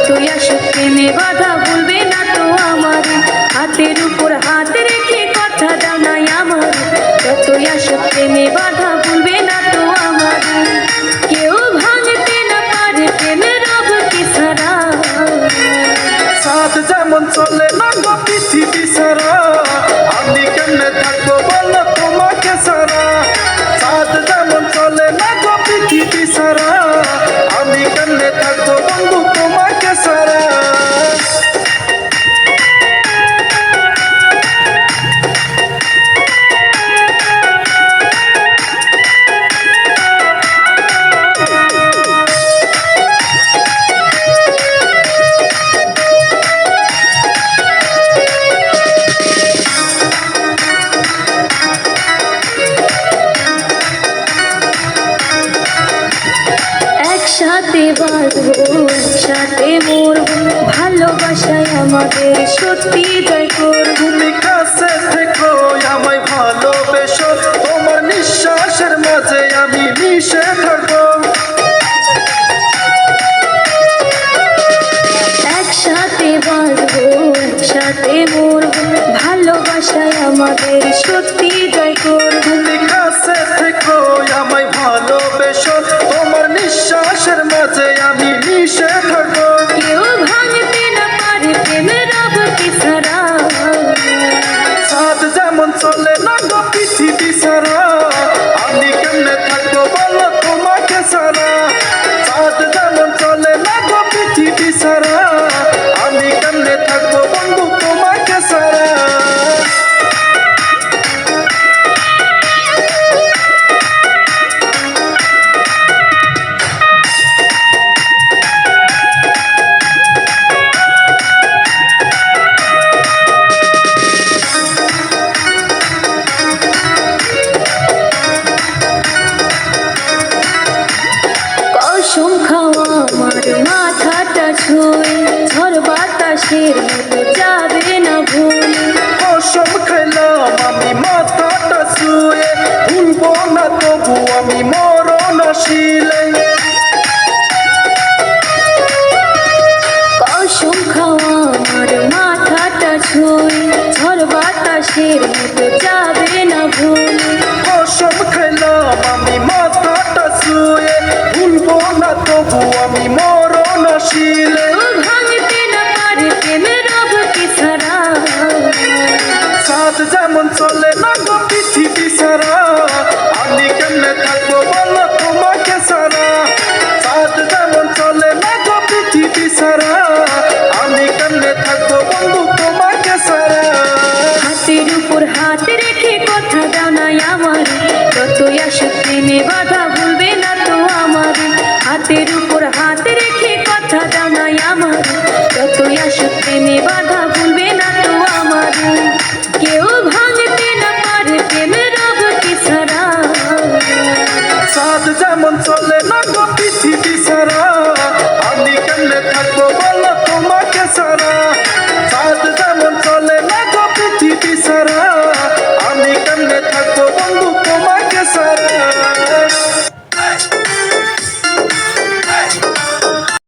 যতই আসুক প্রেমে বাধা ভুলবে না তো আমার, হাতের উপর হাত রেখে কথা দাও নাই আমার, যতই আসুক প্রেমে বাধা ভুলবে না তো আমার। কেউ ভাঙতে না পারে প্রেমের অবধি ছাড়া, সাথ যেমন চলে না গো পৃথিবী সারা, আমি কেমনে থাকবো বলো তোমাকে সারা। সাথ যেমন চলে না গো পৃথিবী সারা, আমি কেমনে থাকবো বন্ধু তোমাকে সারা। একসাথে বাঁচবো একসাথে মরবো, ভালোবাসায় আমাদের সত্যি জয় করবো। তুমি কাছে থেকো আমায় ভালোবেসো, তোমার নিঃশ্বাসের মাঝে আমি মিশে থাকবো। একসাথে বাঁচবো একসাথে মরবো, ভালোবাসায় আমাদের সত্যি জয় করবো। তুমি কাছে থেকো আমায় ভালোবেসো, তোমার নিঃশ্বাসের মাঝে আমি মিশে থাকবো। কেউ ভাঙতে না পারে প্রেমের অবধি ছাড়া, সাথ যেমন চলে না গো পৃথিবী সারা, আমি কেমনে থাকবো বলো তোমাকে সারা। সাথ যেমন চলে না গো পৃথিবী সারা, আমি কেমনে থাকবো বন্ধু তোমাকে সারা। কসম খাওয়া আমার মাথাটা ছুঁয়ে, ঝড় বাতাসের মতো যাবে না ভুলে। কসম খেলাম আমি মাথাটা ছুঁয়ে, ভুলবো না তবু আমি মরণশীলে। কসম খাওয়া আমার মাথাটা ছুঁয়ে, ঝড় বাতাসের মতো যাবে না ভুলে। কসম খেলাম আমি মাথাটা ছুঁয়ে, ভুলবো না তবু আমি মরণশীলে। ভাঙতে না পারে প্রেমের অবধি ছাড়া, সাথ যেমন চলে না গো পৃথিবী সারা, আমি কেমনে থাকবো বলো তোমাকে সারা। সাথ যেমন চলে না গো পৃথিবী সারা, আমি কেমনে থাকবো বন্ধু তোমাকে সারা। হাতের উপর হাত রেখে কথা দাও নাই আমার, যতই আসুক প্রেমে বাধা ভুলবে না তো আমার, হাতের উপর